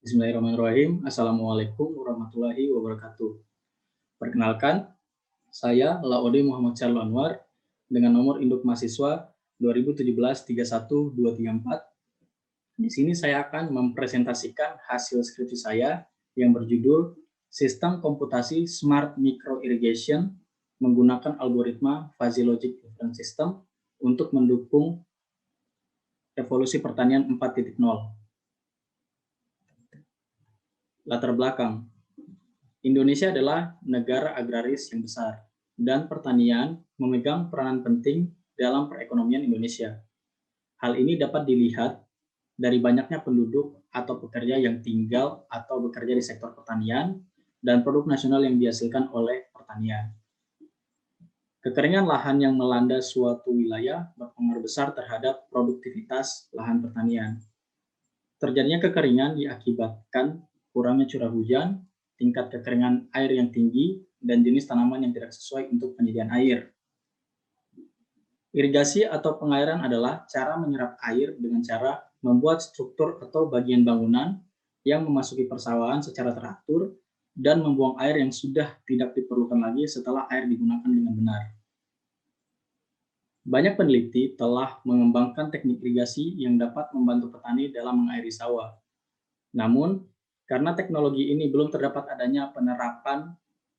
Bismillahirrahmanirrahim. Assalamualaikum warahmatullahi wabarakatuh. Perkenalkan, saya Laode Muhammad Syarul Anwar dengan nomor induk mahasiswa 2017-31234. Di sini saya akan mempresentasikan hasil skripsi saya yang berjudul Sistem Komputasi Smart Micro Irrigation menggunakan algoritma Fuzzy Logic Inference System untuk mendukung revolusi pertanian 4.0. Latar belakang. Indonesia adalah negara agraris yang besar, dan pertanian memegang peranan penting dalam perekonomian Indonesia. Hal ini dapat dilihat dari banyaknya penduduk atau pekerja yang tinggal atau bekerja di sektor pertanian dan produk nasional yang dihasilkan oleh pertanian. Kekeringan lahan yang melanda suatu wilayah berpengaruh besar terhadap produktivitas lahan pertanian. Terjadinya kekeringan diakibatkan kurangnya curah hujan, tingkat kekeringan air yang tinggi, dan jenis tanaman yang tidak sesuai untuk penyediaan air. Irigasi atau pengairan adalah cara menyerap air dengan cara membuat struktur atau bagian bangunan yang memasuki persawahan secara teratur dan membuang air yang sudah tidak diperlukan lagi setelah air digunakan dengan benar. Banyak peneliti telah mengembangkan teknik irigasi yang dapat membantu petani dalam mengairi sawah. Namun, karena teknologi ini belum terdapat adanya penerapan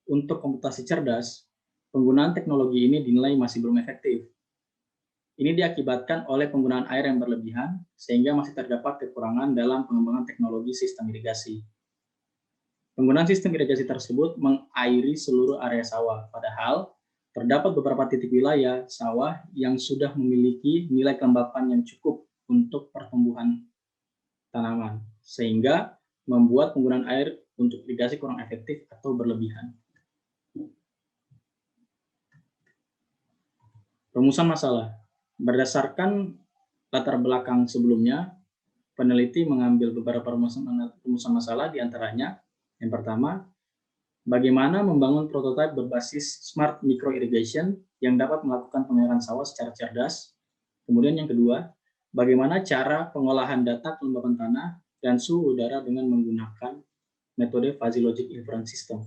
untuk komputasi cerdas, penggunaan teknologi ini dinilai masih belum efektif. Ini diakibatkan oleh penggunaan air yang berlebihan, sehingga masih terdapat kekurangan dalam pengembangan teknologi sistem irigasi. Penggunaan sistem irigasi tersebut mengairi seluruh area sawah, padahal terdapat beberapa titik wilayah sawah yang sudah memiliki nilai kelembapan yang cukup untuk pertumbuhan tanaman, sehingga membuat penggunaan air untuk irigasi kurang efektif atau berlebihan. Rumusan masalah. Berdasarkan latar belakang sebelumnya, peneliti mengambil beberapa rumusan masalah, diantaranya yang pertama, bagaimana membangun prototipe berbasis smart micro irrigation yang dapat melakukan pengairan sawah secara cerdas. Kemudian yang kedua, bagaimana cara pengolahan data kelembapan tanah dan suhu udara dengan menggunakan metode Fuzzy Logic Inference System.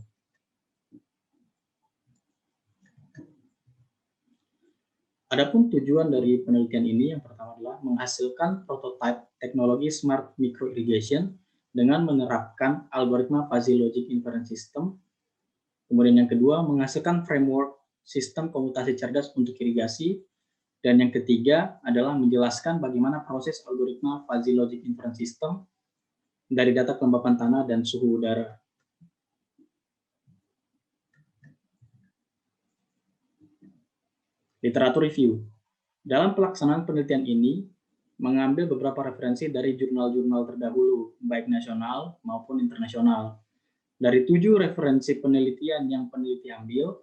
Adapun tujuan dari penelitian ini yang pertama adalah menghasilkan prototipe teknologi smart micro irrigation dengan menerapkan algoritma Fuzzy Logic Inference System. Kemudian yang kedua, menghasilkan framework sistem komputasi cerdas untuk irigasi. Dan yang ketiga adalah menjelaskan bagaimana proses algoritma Fuzzy Logic Inference System dari data kelembapan tanah dan suhu udara. Literatur review. Dalam pelaksanaan penelitian ini, mengambil beberapa referensi dari jurnal-jurnal terdahulu, baik nasional maupun internasional. Dari 7 referensi penelitian yang peneliti ambil,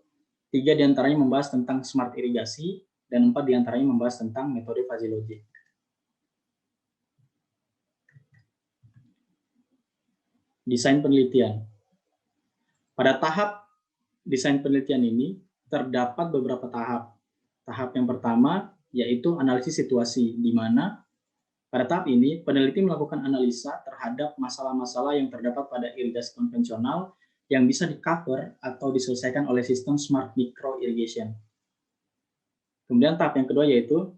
3 diantaranya membahas tentang smart irigasi, dan 4 diantaranya membahas tentang metode Fuzzy Logic. Desain penelitian. Pada tahap desain penelitian ini, terdapat beberapa tahap. Tahap yang pertama yaitu analisis situasi, di mana pada tahap ini peneliti melakukan analisa terhadap masalah-masalah yang terdapat pada irigasi konvensional yang bisa di-cover atau diselesaikan oleh sistem smart micro irrigation. Kemudian tahap yang kedua yaitu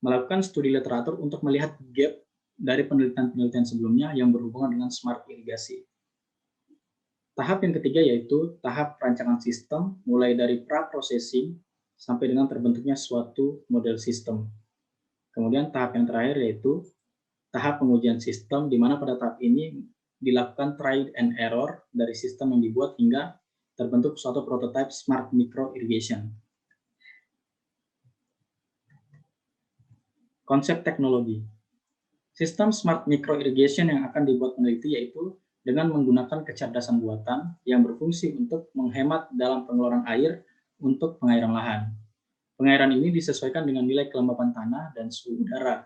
melakukan studi literatur untuk melihat gap dari penelitian-penelitian sebelumnya yang berhubungan dengan smart irigasi. Tahap yang ketiga yaitu tahap perancangan sistem, mulai dari pra-processing sampai dengan terbentuknya suatu model sistem. Kemudian tahap yang terakhir yaitu tahap pengujian sistem, di mana pada tahap ini dilakukan trial and error dari sistem yang dibuat hingga terbentuk suatu prototipe smart micro irrigation. Konsep teknologi. Sistem smart micro irrigation yang akan dibuat peneliti yaitu dengan menggunakan kecerdasan buatan yang berfungsi untuk menghemat dalam pengeluaran air untuk pengairan lahan. Pengairan ini disesuaikan dengan nilai kelembapan tanah dan suhu udara.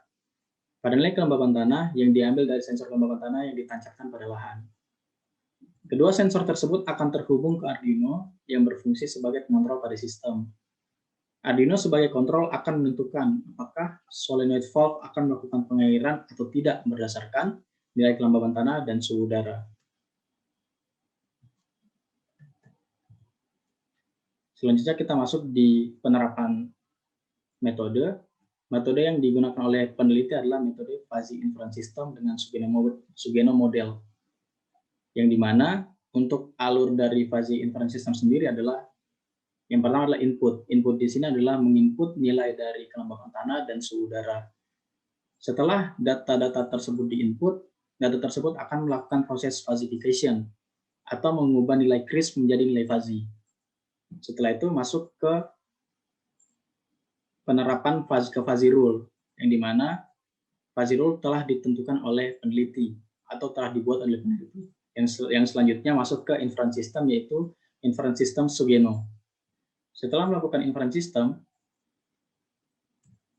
Pada nilai kelembapan tanah yang diambil dari sensor kelembapan tanah yang ditancapkan pada lahan. Kedua sensor tersebut akan terhubung ke Arduino yang berfungsi sebagai pengontrol pada sistem. Arduino sebagai kontrol akan menentukan apakah solenoid valve akan melakukan pengairan atau tidak berdasarkan nilai kelembaban tanah, dan suhu udara. Selanjutnya kita masuk di penerapan metode. Metode yang digunakan oleh peneliti adalah metode fuzzy inference system dengan Sugeno model, yang dimana untuk alur dari fuzzy inference system sendiri adalah yang pertama adalah input. Input di sini adalah menginput nilai dari kelembaban tanah dan suhu udara. Setelah data-data tersebut diinput, data tersebut akan melakukan proses fuzzification atau mengubah nilai crisp menjadi nilai fuzzy. Setelah itu masuk ke penerapan fuzzy rule, yang dimana fuzzy rule telah ditentukan oleh peneliti atau telah dibuat oleh peneliti. Yang selanjutnya masuk ke inference system, yaitu inference system Sugeno. Setelah melakukan inference system,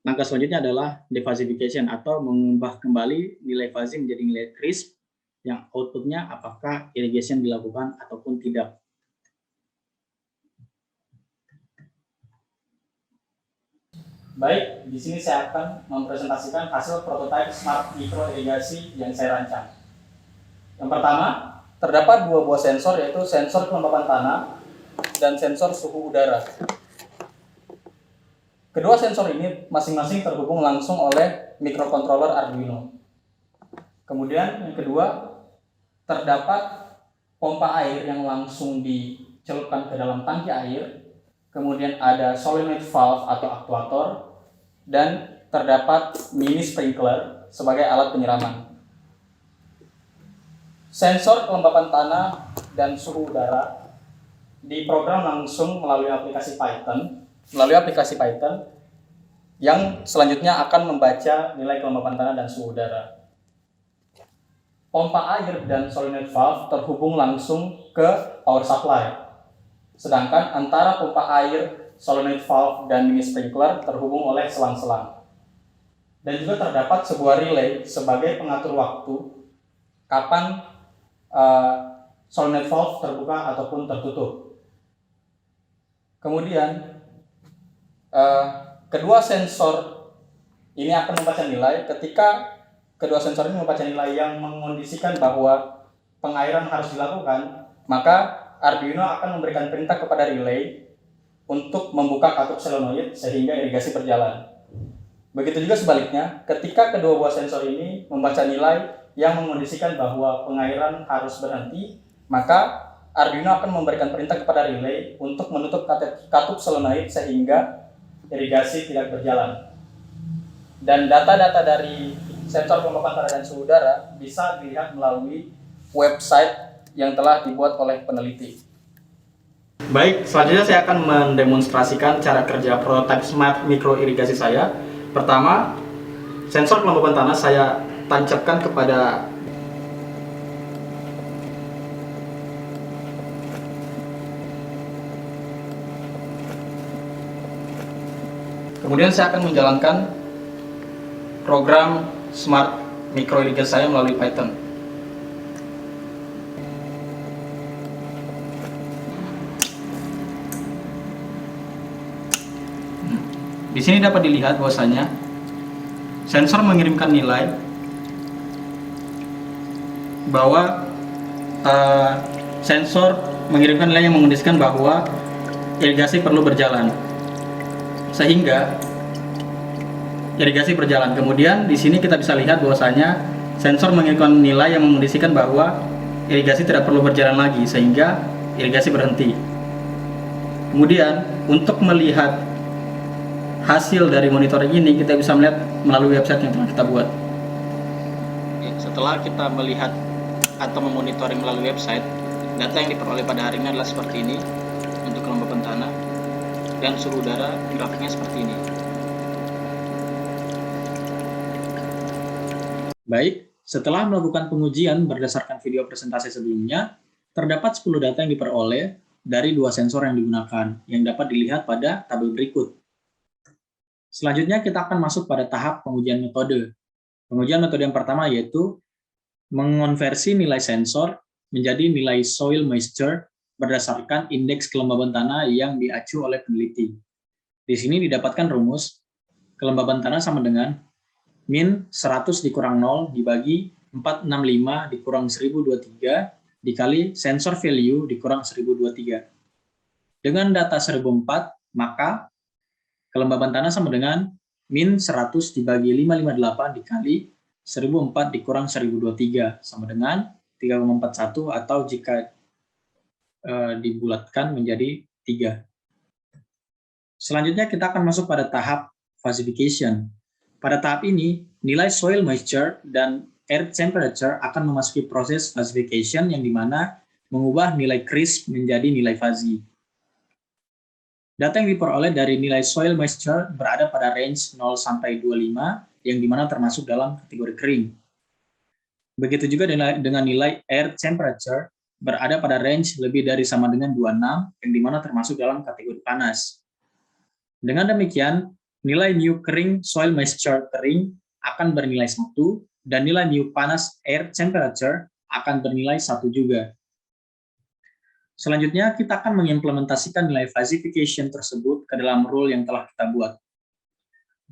langkah selanjutnya adalah defuzzification atau mengubah kembali nilai fuzzy menjadi nilai crisp yang outputnya apakah irrigation dilakukan ataupun tidak. Baik, di sini saya akan mempresentasikan hasil prototipe smart micro irigasi yang saya rancang. Yang pertama, terdapat dua buah sensor, yaitu sensor kelembapan tanah dan sensor suhu udara. Kedua sensor ini masing-masing terhubung langsung oleh microcontroller Arduino. Kemudian yang kedua, terdapat pompa air yang langsung dicelupkan ke dalam tangki air. Kemudian ada solenoid valve atau aktuator, dan terdapat mini sprinkler sebagai alat penyiraman. Sensor kelembapan tanah dan suhu udara diprogram langsung melalui aplikasi Python yang selanjutnya akan membaca nilai kelembapan tanah dan suhu udara. Pompa air dan solenoid valve terhubung langsung ke power supply. Sedangkan antara pompa air, solenoid valve, dan mini sprinkler terhubung oleh selang-selang. Dan juga terdapat sebuah relay sebagai pengatur waktu kapan solenoid valve terbuka ataupun tertutup. Kemudian kedua sensor ini akan membaca nilai. Ketika kedua sensor ini membaca nilai yang mengondisikan bahwa pengairan harus dilakukan, maka Arduino akan memberikan perintah kepada relay untuk membuka katup solenoid sehingga irigasi berjalan. Begitu juga sebaliknya, ketika kedua buah sensor ini membaca nilai yang mengondisikan bahwa pengairan harus berhenti, maka Arduino akan memberikan perintah kepada relay untuk menutup katup solenoid sehingga irigasi tidak berjalan. Dan data-data dari sensor kelembapan tanah dan suhu udara bisa dilihat melalui website yang telah dibuat oleh peneliti. Baik, selanjutnya saya akan mendemonstrasikan cara kerja prototipe smart micro irigasi saya. Pertama, sensor kelembapan tanah saya tancapkan kepada kemudian saya akan menjalankan program smart micro irigasi saya melalui Python. Di sini dapat dilihat bahwasanya sensor mengirimkan nilai bahwa sensor mengirimkan nilai yang mengondisikan bahwa irigasi perlu berjalan, sehingga irigasi berjalan. Kemudian di sini kita bisa lihat bahwasanya sensor mengirimkan nilai yang mengondisikan bahwa irigasi tidak perlu berjalan lagi, sehingga irigasi berhenti. Kemudian untuk melihat hasil dari monitoring ini, kita bisa melihat melalui website yang telah kita buat. Setelah kita melihat atau memonitoring melalui website, data yang diperoleh pada hari ini adalah seperti ini untuk kelembapan tanah dan suhu udara, grafiknya seperti ini. Baik, setelah melakukan pengujian berdasarkan video presentasi sebelumnya, terdapat 10 data yang diperoleh dari dua sensor yang digunakan, yang dapat dilihat pada tabel berikut. Selanjutnya kita akan masuk pada tahap pengujian metode. Pengujian metode yang pertama yaitu mengonversi nilai sensor menjadi nilai soil moisture berdasarkan indeks kelembaban tanah yang diacu oleh peneliti. Di sini didapatkan rumus kelembaban tanah sama dengan min 100 dikurang 0 dibagi 465 dikurang 1023 dikali sensor value dikurang 1023. Dengan data 1004, maka kelembaban tanah sama dengan min 100 dibagi 558 dikali 1004 dikurang 1023 sama dengan 3,41 atau jika dibulatkan menjadi 3. Selanjutnya kita akan masuk pada tahap falsification. Pada tahap ini, nilai soil moisture dan air temperature akan memasuki proses falsification yang dimana mengubah nilai crisp menjadi nilai fuzzy. Data yang diperoleh dari nilai soil moisture berada pada range 0 sampai 25 yang dimana termasuk dalam kategori kering. Begitu juga dengan nilai air temperature berada pada range lebih dari sama dengan 26 yang dimana termasuk dalam kategori panas. Dengan demikian, nilai mu kering soil moisture kering akan bernilai 1 dan nilai mu panas air temperature akan bernilai 1 juga. Selanjutnya, kita akan mengimplementasikan nilai falsification tersebut ke dalam rule yang telah kita buat.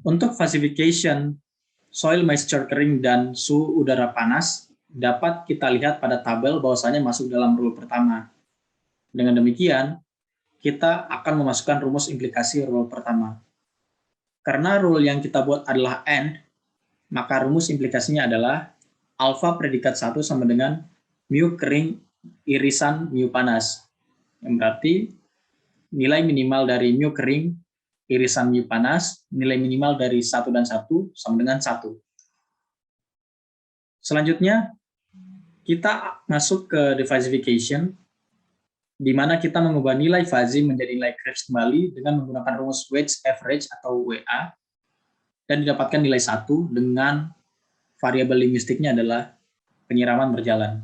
Untuk falsification soil moisture kering dan suhu udara panas, dapat kita lihat pada tabel bahwasanya masuk dalam rule pertama. Dengan demikian, kita akan memasukkan rumus implikasi rule pertama. Karena rule yang kita buat adalah AND, maka rumus implikasinya adalah alfa predikat 1 sama dengan mu kering irisan mu panas. Yang berarti nilai minimal dari mu kering irisan mu panas, nilai minimal dari 1 dan 1 sama dengan 1. Selanjutnya, kita masuk ke defalsification, di mana kita mengubah nilai fuzzy menjadi nilai crisp kembali dengan menggunakan rumus weighted average atau WA, dan didapatkan nilai 1 dengan variabel linguistiknya adalah penyiraman berjalan.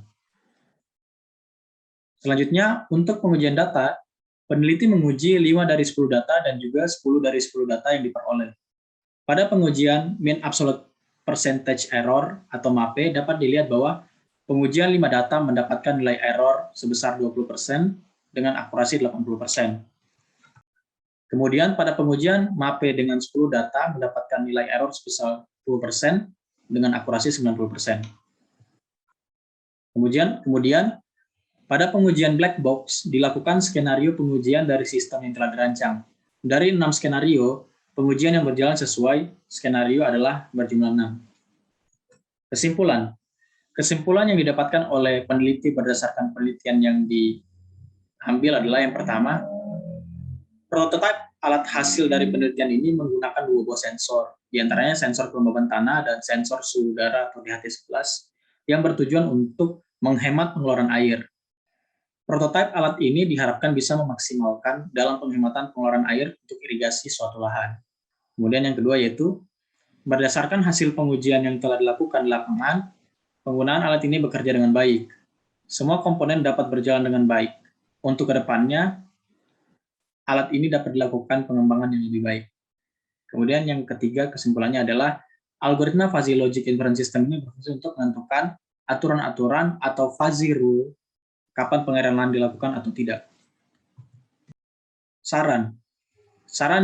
Selanjutnya, untuk pengujian data, peneliti menguji 5 dari 10 data dan juga 10 dari 10 data yang diperoleh. Pada pengujian mean absolute percentage error atau MAPE dapat dilihat bahwa pengujian 5 data mendapatkan nilai error sebesar 20% dengan akurasi 80%. Kemudian pada pengujian MAPE dengan 10 data mendapatkan nilai error sebesar 10% dengan akurasi 90%. Kemudian pada pengujian black box, dilakukan skenario pengujian dari sistem yang telah dirancang. Dari 6 skenario, pengujian yang berjalan sesuai skenario adalah berjumlah 6. Kesimpulan yang didapatkan oleh peneliti berdasarkan penelitian yang diambil adalah yang pertama, prototipe alat hasil dari penelitian ini menggunakan 2 buah sensor, diantaranya sensor kelembaban tanah dan sensor suhu udara atau DHT11, yang bertujuan untuk menghemat pengeluaran air. Prototipe alat ini diharapkan bisa memaksimalkan dalam penghematan pengeluaran air untuk irigasi suatu lahan. Kemudian yang kedua yaitu, berdasarkan hasil pengujian yang telah dilakukan di lapangan, penggunaan alat ini bekerja dengan baik. Semua komponen dapat berjalan dengan baik. Untuk kedepannya, alat ini dapat dilakukan pengembangan yang lebih baik. Kemudian yang ketiga kesimpulannya adalah, algoritma fuzzy logic inference system ini berfungsi untuk menentukan aturan-aturan atau fuzzy rule kapan pengairan lahan dilakukan atau tidak. Saran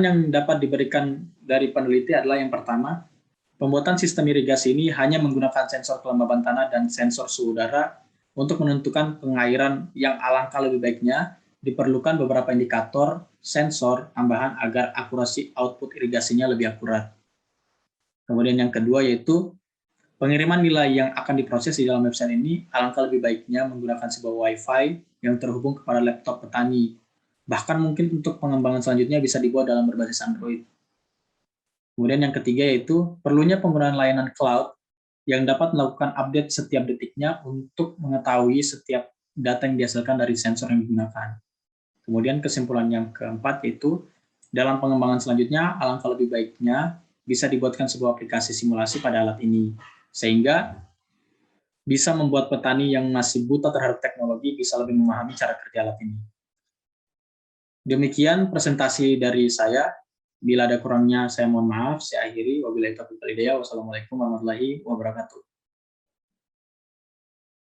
yang dapat diberikan dari peneliti adalah yang pertama, pembuatan sistem irigasi ini hanya menggunakan sensor kelembaban tanah dan sensor suhu udara. Untuk menentukan pengairan yang alangkah lebih baiknya, diperlukan beberapa indikator sensor tambahan agar akurasi output irigasinya lebih akurat. Kemudian yang kedua yaitu, pengiriman nilai yang akan diproses di dalam website ini alangkah lebih baiknya menggunakan sebuah Wi-Fi yang terhubung kepada laptop petani. Bahkan mungkin untuk pengembangan selanjutnya bisa dibuat dalam berbasis Android. Kemudian yang ketiga yaitu perlunya penggunaan layanan cloud yang dapat melakukan update setiap detiknya untuk mengetahui setiap data yang dihasilkan dari sensor yang digunakan. Kemudian kesimpulan yang keempat yaitu dalam pengembangan selanjutnya alangkah lebih baiknya bisa dibuatkan sebuah aplikasi simulasi pada alat ini, sehingga bisa membuat petani yang masih buta terhadap teknologi bisa lebih memahami cara kerja alat ini. Demikian presentasi dari saya. Bila ada kurangnya, saya mohon maaf. Saya akhiri. Wabillahi taufiq wal hidayah. Wassalamualaikum warahmatullahi wabarakatuh.